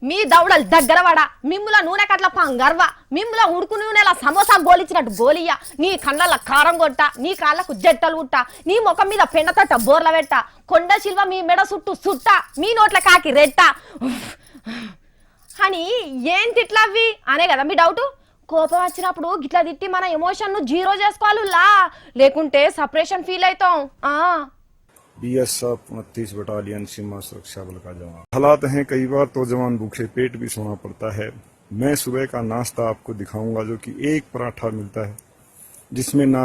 మీ దౌడలు దగ్గరవాడ మిమ్ముల నూనె కట్ల పంగర్వ మిమ్ముల ఉడుకు నూనెల సమోసా గోలిచ్చినట్టు గోలియ్య నీ కళ్ళ కారం కొట్ట నీ కాళ్ళకు జట్టలు గుట్ట నీ ముఖం మీద పెండతట్ట బోర్ల పెట్ట కొండ శిల్వ మీ మెడ చుట్టూ సుట్ట మీ నోట్ల కాకి రెట్ట అని ఏంటిట్లవి అనే కదా మీ డౌట్ కోపం వచ్చినప్పుడు గిట్లా తిట్టి మన ఎమోషన్ ను జీరో చేసుకోవాలా లేకుంటే సపరేషన్ ఫీల్ అవుతాం BSF 29 बटालियन सीमा सुरक्षा बल का जवान। हालात हैं कई बार तो जवान भूखे पेट भी सोना पड़ता है। मैं सुबह का नाश्ता आपको दिखाऊंगा जो कि एक पराठा मिलता है जिसमें ना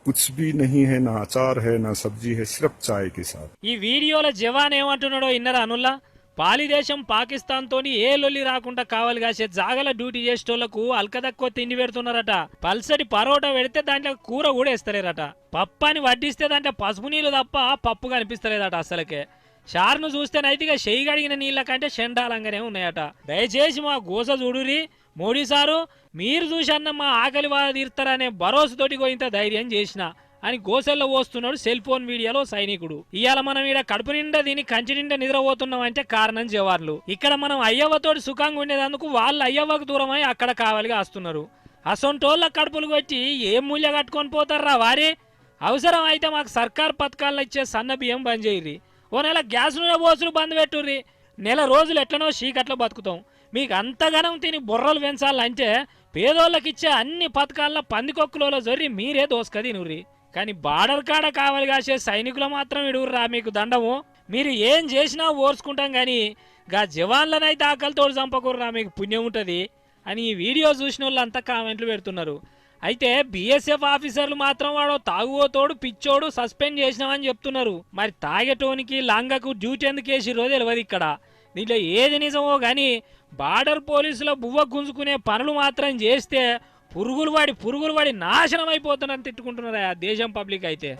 कुछ भी नहीं है, ना अचार है, ना सब्जी है, सिर्फ चाय के साथ। ఈ వీడియోలో జవాన్ ఏమంటున్నాడో ఇన్నరా అనుల్లా పాలి దేశం పాకిస్తాన్ తోని ఏ లొల్లి రాకుండా కావాలి కాసే జాగల డ్యూటీ చేసేటోళ్లకు అల్కదక్కువ తిండి పెడుతున్నారట పల్సటి పరోటా పెడితే దాంట్లో కూర కూడా వేస్తలేరట పప్పు అని వడ్డిస్తే దాంట్లో పసుపు నీళ్లు తప్ప పప్పు కనిపిస్తలేదట అసలకే షార్ను చూస్తేనైతే చెయ్యి గడిగిన నీళ్ళ కంటే షెండాలంగానే ఉన్నాయట దయచేసి మా గోస చూడురి మోడీ సారు మీరు చూసన్న మా ఆకలి బాధ తీర్తారనే భరోసాతోటి ఇంత ధైర్యం చేసిన అని గోసెల్లో పోస్తున్నాడు సెల్ ఫోన్ వీడియోలో సైనికుడు ఇవాళ మనం ఈడ కడుపు నిండా దీని కంచి నిండా నిద్రపోతున్నాం అంటే కారణం జవాన్లు ఇక్కడ మనం అయ్యవ్వతోటి సుఖంగా ఉండేందుకు వాళ్ళు అయ్యవ్వకు దూరమై అక్కడ కావాలిగా వస్తున్నారు అసొంటోళ్ళ కడుపులు కొట్టి ఏం మూల్య కట్టుకొని పోతారా వారి అవసరం అయితే మాకు సర్కార్ పథకాలను ఇచ్చే సన్న బియ్యం బంద్ చేయరి ఓ నెల గ్యాస్ నూనె పోసులు బంద్ పెట్టుర్రి నెల రోజులు ఎట్లనో చీకట్లో బతుకుతాం మీకు అంతగానం తిని బుర్రలు పెంచాలంటే పేదోళ్ళకిచ్చే అన్ని పథకాల్లో పందికొక్కులలో జొర్రి మీరే దోసుక తినుర్రి కానీ బార్డర్ కాడ కావాలి కాసే సైనికులు మాత్రం ఇడుగుర్రా మీకు దండము మీరు ఏం చేసినా ఓర్చుకుంటాం కానీ గా జవాన్లనైతే ఆకలితోడు చంపకూర్రా మీకు పుణ్యం ఉంటుంది అని ఈ వీడియో చూసిన వాళ్ళు అంతా కామెంట్లు పెడుతున్నారు అయితే BSF ఆఫీసర్లు మాత్రం వాడు తాగుబోతోడు పిచ్చోడు సస్పెండ్ చేసినామని చెప్తున్నారు మరి తాగేటోనికి లంగకు డ్యూటీ ఎందుకు వేసిరో తెలియదు ఇక్కడ దీంట్లో ఏది నిజమో కానీ బార్డర్ పోలీసుల బువ్వ గుంజుకునే పనులు మాత్రం చేస్తే పురుగులు పడి నాశనం అయిపోతున్నారని తిట్టుకుంటున్నారు ఆ దేశం పబ్లిక్ అయితే